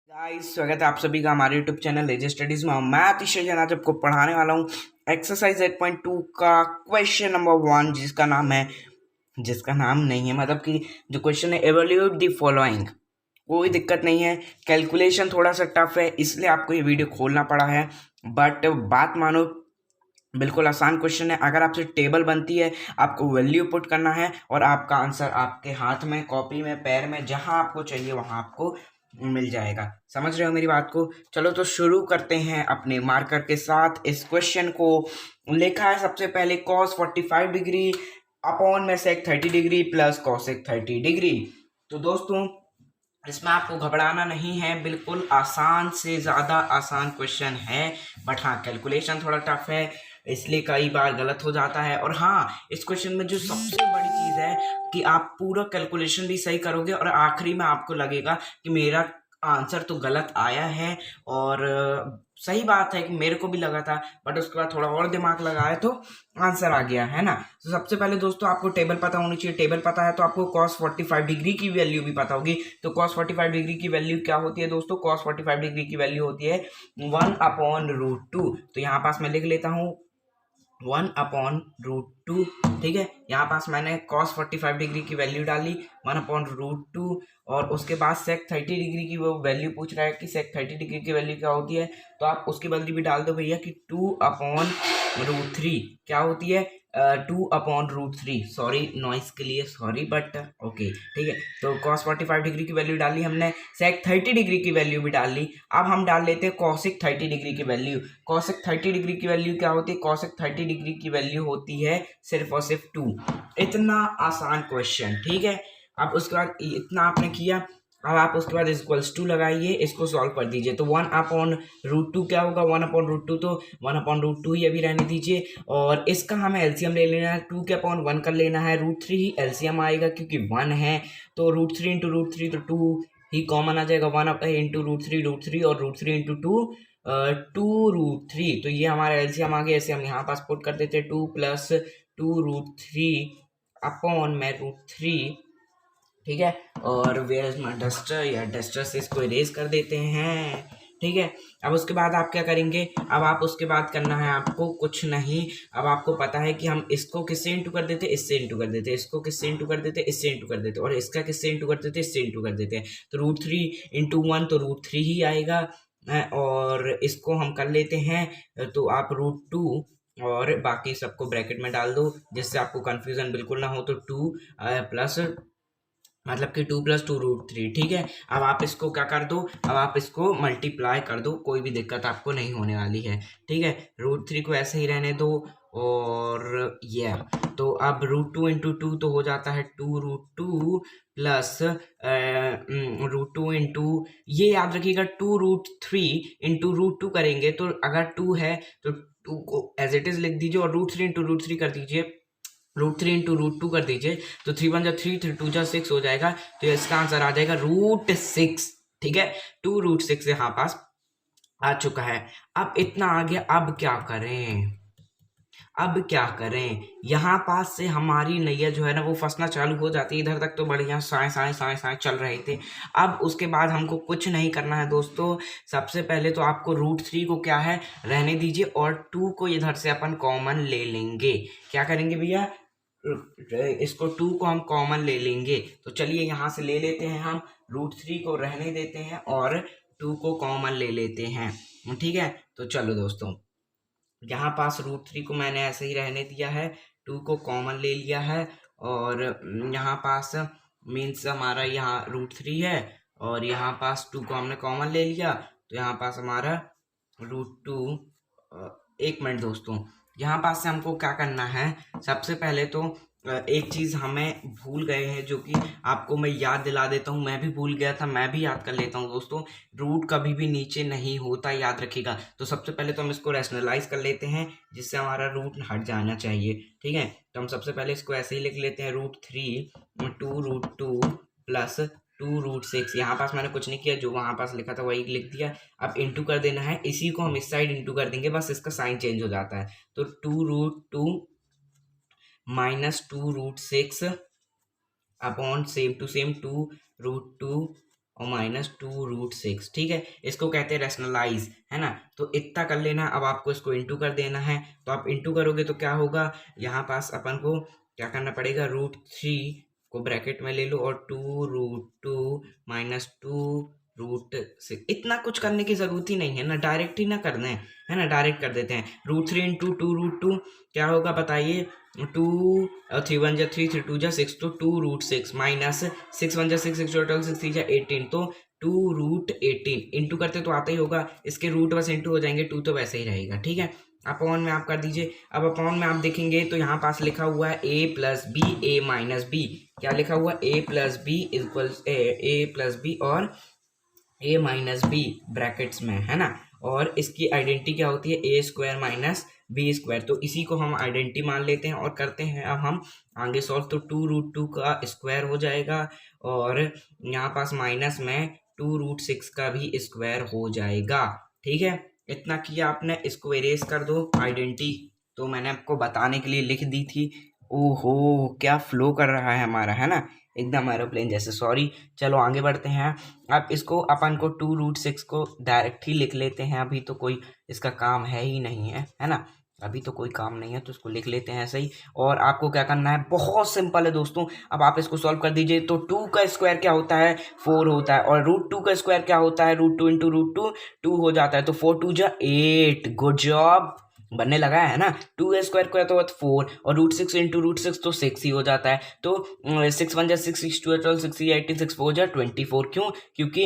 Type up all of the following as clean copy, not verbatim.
Guys, स्वागत है आप सभी का हमारे यूट्यूब चैनल लेजेंड स्टडीज में। मैं अतिशय जैन आज आपको पढ़ाने वाला हूँ एक्सरसाइज 8.2 का क्वेश्चन नंबर 1, जिसका नाम नहीं है, मतलब कि जो क्वेश्चन है, एवल्यूएट द फॉलोइंग। कोई दिक्कत नहीं है, कैलकुलेशन थोड़ा सा टफ है, इसलिए आपको ये वीडियो खोलना पड़ा है। बट बात मानो, बिल्कुल आसान क्वेश्चन है। अगर आपसे टेबल बनती है, आपको वैल्यू पुट करना है और आपका आंसर आपके हाथ में, कॉपी में, पैर में, जहां आपको चाहिए वहां आपको मिल जाएगा। समझ रहे हो मेरी बात को? चलो तो शुरू करते हैं अपने मार्कर के साथ इस क्वेश्चन को। लिखा है सबसे पहले cos 45 डिग्री अपॉन में sec 30 degree plus cosec 30 degree. तो दोस्तों, इसमें आपको घबराना नहीं है, बिल्कुल आसान से ज़्यादा आसान क्वेश्चन है। बट हाँ, कैलकुलेशन थोड़ा टफ है, इसलिए कई बार गलत हो जाता है। और हाँ, इस क्वेश्चन में जो सबसे बड़ी चीज़ है कि आप पूरा कैलकुलेशन भी सही करोगे और आखिरी में आपको लगेगा कि मेरा आंसर तो गलत आया है। और सही बात है कि मेरे को भी लगा था, बट उसके बाद थोड़ा और दिमाग लगाया तो आंसर आ गया, है ना। तो सबसे पहले दोस्तों, आपको टेबल पता होनी चाहिए। टेबल पता है तो आपको cos 45 डिग्री की वैल्यू भी पता होगी। तो cos 45 डिग्री की वैल्यू क्या होती है दोस्तों? cos 45 डिग्री की वैल्यू होती है 1/√2। तो यहाँ पास मैं लिख लेता हूँ 1/√2। ठीक है, यहाँ पास मैंने cos 45 डिग्री की वैल्यू डाली 1/√2। और उसके बाद sec 30 डिग्री की वो वैल्यू पूछ रहा है कि sec 30 डिग्री की वैल्यू क्या होती है, तो आप उसकी वैल्यू भी डाल दो भैया कि 2/√3 क्या होती है। 2/√3, सॉरी नॉइस के लिए, सॉरी, बट ओके, ठीक है। तो cos 45 डिग्री की वैल्यू डाली हमने, sec 30 डिग्री की वैल्यू भी डाल ली। अब हम डाल लेते हैं cosec 30 डिग्री की वैल्यू। cosec 30 डिग्री की वैल्यू क्या होती है? cosec 30 डिग्री की वैल्यू होती है सिर्फ और सिर्फ 2। इतना आसान क्वेश्चन, ठीक है। अब उसके बाद इतना आपने किया, अब आप उसके बाद इक्वल्स टू लगाइए, इसको सॉल्व कर दीजिए। तो 1/√2 क्या होगा? 1/√2 तो 1/√2 ही अभी रहने दीजिए। और इसका हमें एलसीएम ले लेना है, 2 के अपॉन 1 कर लेना है। √3 ही एलसीएम आएगा क्योंकि 1 है। तो √3 इंटू √3 तो 2 ही कॉमन आ जाएगा। 1 इंटू √3 और √3 इंटू 2 2√3। तो ये हमारा एलसीएम आ गया। ऐसे हम यहाँ पास पुट कर देते हैं 2 प्लस 2√3 अपॉन में √3। ठीक है, और वेयर इज माई डस्टर, या डस्टर से इसको इरेज कर देते हैं। ठीक है, अब उसके बाद आप क्या करेंगे? अब आप उसके बाद करना है आपको कुछ नहीं। अब आपको पता है कि हम इसको किससे इंटू कर देते, इससे इंटू कर देते, इसको किससे इंटू कर देते, इससे इंटू कर देते, और इसका किससे इंटू कर देते, इससे इंटू कर देते हैं। तो √3 इंटू 1 तो √3 ही आएगा। और इसको हम कर लेते हैं, तो आप √2 और बाकी सबको ब्रैकेट में डाल दो, जिससे आपको कंफ्यूजन बिल्कुल ना हो। तो 2 प्लस, मतलब कि 2 + 2√3। ठीक है, अब आप इसको क्या कर दो, अब आप इसको मल्टीप्लाई कर दो, कोई भी दिक्कत आपको नहीं होने वाली है। ठीक है, √3 को ऐसे ही रहने दो। और ये तो अब √2 इंटू 2 तो हो जाता है 2√2 प्लस √2 इंटू, ये याद रखिएगा, 2√3 इंटू √2 करेंगे तो अगर 2 है तो 2 को एज इट इज लिख दीजिए और √3 इंटू √3 कर दीजिए। √3 इंटू √2 कर दीजिए तो 3 × 3, 3 × 2 = 6 हो जाएगा। तो इसका आंसर आ जाएगा √6। ठीक है, 2√6 यहाँ पास आ चुका है। अब इतना आ गया, अब क्या करें? अब क्या करें? यहाँ पास से हमारी नैया जो है ना वो फंसना चालू हो जाती है। इधर तक तो बढ़िया साए साए साए साए चल रहे थे। अब उसके बाद हमको कुछ नहीं करना है दोस्तों। सबसे पहले तो आपको √3 को क्या है, रहने दीजिए, और 2 को इधर से अपन कॉमन ले लेंगे। क्या करेंगे भैया? इसको 2 को हम कॉमन ले लेंगे। तो चलिए यहाँ से ले लेते हैं हम, √3 को रहने देते हैं और 2 को कॉमन ले लेते हैं। ठीक है, तो चलो दोस्तों, यहाँ पास √3 को मैंने ऐसे ही रहने दिया है, 2 को कॉमन ले लिया है। और यहाँ पास मीन्स हमारा यहाँ √3 है, और यहाँ पास 2 को हमने कॉमन ले लिया। तो यहाँ पास हमारा √2, एक मिनट दोस्तों, यहाँ पास से हमको क्या करना है? सबसे पहले तो एक चीज़ हमें भूल गए हैं, जो कि आपको मैं याद दिला देता हूँ। मैं भी भूल गया था, मैं भी याद कर लेता हूँ दोस्तों। रूट कभी भी नीचे नहीं होता, याद रखिएगा। तो सबसे पहले तो हम इसको रैशनलाइज कर लेते हैं, जिससे हमारा रूट हट जाना चाहिए। ठीक है, तो हम सबसे पहले इसको ऐसे ही लिख लेते हैं, √3 2√2 प्लस 2√6। यहाँ पास मैंने कुछ नहीं किया, जो वहाँ पास लिखा था वही लिख दिया। अब इंटू कर देना है, इसी को हम इस साइड इंटू कर देंगे, बस इसका साइन चेंज हो जाता है। तो 2√2 minus 2√6 upon same to same 2√2 और -2√6, ठीक है। इसको कहते हैं रैशनलाइज, है ना। तो इतना कर लेना। अब आपको इसको इंटू कर देना है। तो आप इंटू करोगे तो क्या होगा, यहाँ पास अपन को क्या करना पड़ेगा, √3 को ब्रैकेट में ले लो और 2√2 -2√6। इतना कुछ करने की जरूरत ही नहीं है ना, डायरेक्ट ही ना करना है ना, डायरेक्ट कर देते हैं। √3 इंटू 2√2 क्या होगा बताइए, 2 3 1 जा 3, 3 2 जा 6, तो 2√6 माइनस 6 1 जा 6, 6 टोटल 6 3 जा 18, तो 2√18 इंटू करते तो आता ही होगा, इसके रूट बस इंटू हो जाएंगे, 2 तो वैसे ही रहेगा, ठीक है। अपॉन में आप कर दीजिए। अब अपॉन में आप देखेंगे तो यहाँ पास लिखा हुआ है a plus B, a minus B. क्या लिखा हुआ है, a plus B equals a plus B और a माइनस बी ब्रैकेट्स में, है ना। और इसकी आइडेंटिटी क्या होती है, a square minus B square. तो इसी को हम आइडेंटिटी मान लेते हैं और करते हैं अब हम आगे सॉल्व। तो 2√2 का स्क्वायर हो जाएगा और यहाँ पास माइनस में 2√6 का भी स्क्वायर हो जाएगा, ठीक है। इतना किया आपने, इसको इरेज कर दो। आइडेंटिटी तो मैंने आपको बताने के लिए लिख दी थी। ओहो क्या फ्लो कर रहा है हमारा, है ना, एकदम एरोप्लेन जैसे। सॉरी, चलो आगे बढ़ते हैं। अब इसको अपन को 2√6 को डायरेक्ट ही लिख लेते हैं। अभी तो कोई इसका काम है ही नहीं है ना, अभी तो कोई काम नहीं है, तो इसको लिख लेते हैं ऐसे ही। और आपको क्या करना है, बहुत सिंपल है दोस्तों। अब आप इसको सॉल्व कर दीजिए। तो 2 का स्क्वायर क्या होता है, 4 होता है, और √2 का स्क्वायर क्या होता है, √2 इंटू √2 2 हो जाता है, तो 4 2 जा 8। गुड जॉब, बनने लगा है ना। 2 स्क्वायर को तो 4 और √6 इंटू √6 तो 6 ही हो जाता है। तो 6 1 जा 6, 6 2 12, 6 3 18, 6 4 जा 24। क्यों, क्योंकि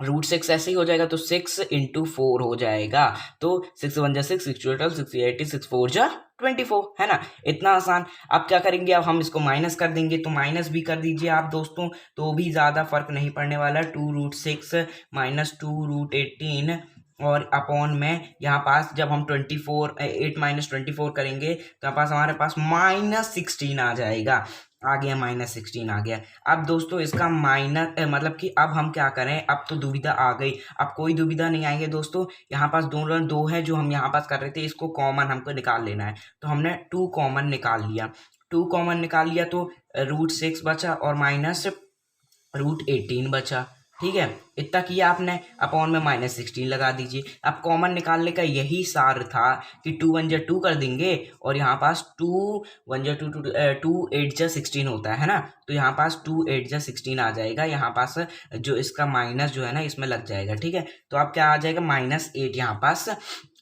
√6 ऐसे ही हो जाएगा, तो 6 इंटू 4 हो जाएगा। तो 6 1 जा 6, 6 2 12, 6 3 18, 6 4 जा 24, है ना, इतना आसान। अब क्या करेंगे, अब हम इसको माइनस कर देंगे। तो माइनस भी कर दीजिए आप दोस्तों, तो भी ज़्यादा फर्क नहीं पड़ने वाला। 2√6 माइनस 2√18 और अपॉन में यहाँ पास जब हम 8 माइनस 24 करेंगे तो यहाँ पास हमारे पास -16 आ जाएगा। आ गया, -16 आ गया। अब दोस्तों इसका माइनस मतलब कि अब हम क्या करें, अब तो दुविधा आ गई। अब कोई दुविधा नहीं आएगी दोस्तों। यहाँ पास दो है जो हम यहाँ पास कर रहे थे, इसको कॉमन हमको निकाल लेना है। तो हमने 2 कॉमन निकाल लिया। 2 कॉमन निकाल लिया तो √6 बचा और माइनस √18 बचा, ठीक है। इतना किया आपने, अपॉन में -16 लगा दीजिए। अब कॉमन निकालने का यही सार था कि 2 1 जा 2 कर देंगे और यहाँ पास 2 1 जा 2 2 8 जा 16 होता है ना। तो यहाँ पास 2 8 जा 16 आ जाएगा। यहाँ पास जो इसका माइनस जो है ना इसमें लग जाएगा, ठीक है। तो अब क्या आ जाएगा, -8 यहाँ पास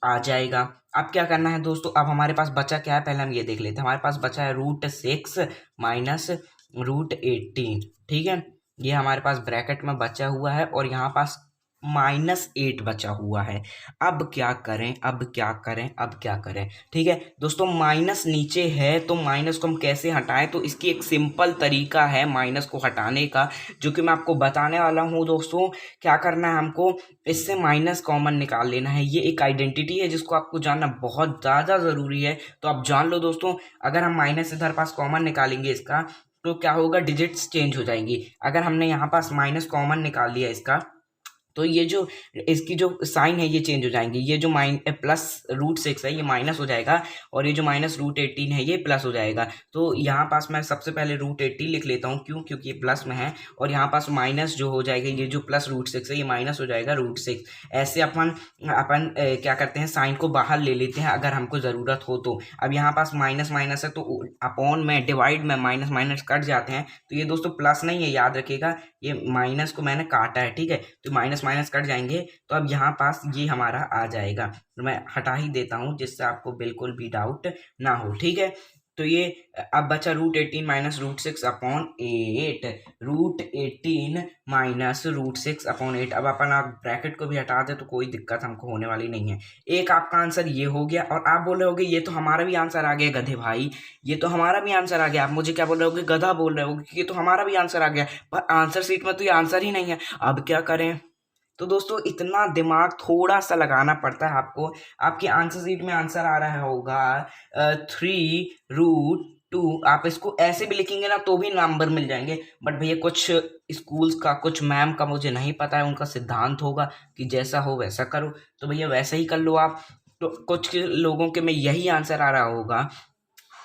आ जाएगा। अब क्या करना है दोस्तों, अब हमारे पास बचा क्या है, पहले हम ये देख लेते हैं। हमारे पास बचा है √6 माइनस √18, ठीक है। ये हमारे पास ब्रैकेट में बचा हुआ है और यहाँ पास -8 बचा हुआ है। अब क्या करें, अब क्या करें, अब क्या करें, ठीक है दोस्तों। माइनस नीचे है तो माइनस को हम कैसे हटाएं, तो इसकी एक सिंपल तरीका है माइनस को हटाने का, जो कि मैं आपको बताने वाला हूँ दोस्तों। क्या करना है हमको, इससे माइनस कॉमन निकाल लेना है। ये एक आइडेंटिटी है जिसको आपको जानना बहुत ज़्यादा ज़रूरी है, तो आप जान लो दोस्तों। अगर हम माइनस इधर पास कॉमन निकालेंगे इसका, तो क्या होगा, डिजिट्स चेंज हो जाएंगी। अगर हमने यहाँ पास माइनस कॉमन निकाल लिया इसका, तो ये जो इसकी जो साइन है ये चेंज हो जाएंगे। ये जो प्लस √6 है ये माइनस हो जाएगा और ये जो माइनस √18 है ये प्लस हो जाएगा। तो यहाँ पास मैं सबसे पहले √18 लिख लेता हूँ, क्यों, क्योंकि ये प्लस में है। और यहाँ पास माइनस जो हो जाएगा, ये जो प्लस √6 है ये माइनस हो जाएगा √6। ऐसे अपन क्या करते हैं, साइन को बाहर ले लेते हैं अगर हमको ज़रूरत हो तो। अब यहाँ पास माइनस माइनस है तो अपॉन में डिवाइड में माइनस माइनस कट जाते हैं। तो ये दोस्तों प्लस नहीं है, याद रखिएगा, ये माइनस को मैंने काटा है, ठीक है। तो माइनस माइनस कट जाएंगे, तो अब यहाँ पास ये हमारा आ जाएगा। तो मैं हटा ही देता हूँ जिससे आपको बिल्कुल भी डाउट ना हो, ठीक है। तो ये अब बचा √18 माइनस √6 अपॉन 8, √18 माइनस √6 अपॉन 8। अब अपन आप ब्रैकेट को भी हटा दे तो कोई दिक्कत हमको होने वाली नहीं है। एक आपका आंसर ये हो गया। और आप बोल रहे होगे ये तो हमारा भी आंसर आ गया गधे भाई, ये तो हमारा भी आंसर आ गया। आप मुझे क्या बोल रहे होगे, गधा बोल रहे होगे, ये तो हमारा भी आंसर आ गया, पर आंसर शीट में तो ये आंसर ही नहीं है। अब क्या करें, तो दोस्तों इतना दिमाग थोड़ा सा लगाना पड़ता है आपको। आपकी आंसर शीट में आंसर आ रहा होगा 3√2। आप इसको ऐसे भी लिखेंगे ना तो भी नंबर मिल जाएंगे, बट भैया कुछ स्कूल्स का, कुछ मैम का मुझे नहीं पता है, उनका सिद्धांत होगा कि जैसा हो वैसा करो, तो भैया वैसा ही कर लो आप। तो कुछ लोगों के में यही आंसर आ रहा होगा।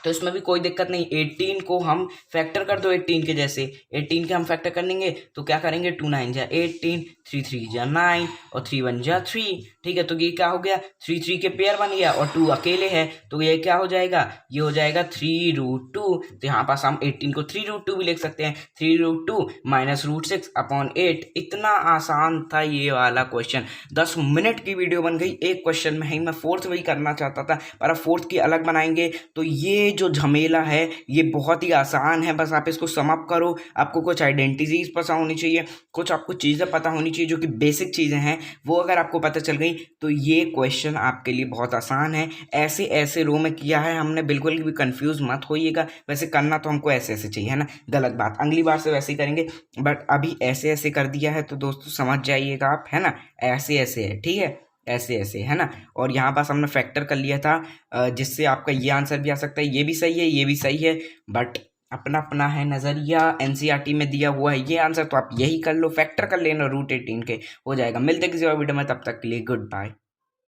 तो इसमें भी कोई दिक्कत नहीं। 18 को हम फैक्टर कर दो 18 के जैसे, 18 के हम फैक्टर कर लेंगे तो क्या करेंगे, 2 9 जा 18, 3 3 जा 9 और 3 1 जा 3। ठीक है, तो ये क्या हो गया, 3 3 के पेयर बन गया और 2 अकेले है, तो ये क्या हो जाएगा, ये हो जाएगा 3√2। तो यहाँ पास हम 18 को 3√2 भी लिख सकते हैं, 3√2 माइनस √6/8। इतना आसान था ये वाला क्वेश्चन। 10 मिनट की वीडियो बन गई एक क्वेश्चन में ही। मैं फोर्थ वही करना चाहता था, पर अब फोर्थ की अलग बनाएंगे। तो ये जो झमेला है ये बहुत ही आसान है, बस आप इसको सम अप करो। आपको कुछ आइडेंटिटीज पता होनी चाहिए, कुछ आपको चीज़ें पता होनी चाहिए जो कि बेसिक चीज़ें हैं, वो अगर आपको पता चल गई तो ये क्वेश्चन आपके लिए बहुत आसान है। ऐसे ऐसे रो में किया है हमने, बिल्कुल भी कंफ्यूज मत होइएगा। वैसे करना तो हमको ऐसे ऐसे चाहिए, है ना, गलत बात, अगली बार से वैसे ही करेंगे, बट अभी ऐसे ऐसे कर दिया है तो दोस्तों समझ जाइएगा आप, है ना, ऐसे ऐसे है, ठीक है, ऐसे ऐसे, है ना। और यहाँ पास हमने फैक्टर कर लिया था, जिससे आपका ये आंसर भी आ सकता है, ये भी सही है, ये भी सही है, बट अपना अपना है नज़रिया। एनसीईआरटी में दिया हुआ है ये आंसर, तो आप यही कर लो, फैक्टर कर लेना √18 के, हो जाएगा। मिलते किसी और वीडियो में, तब तक के लिए गुड बाय।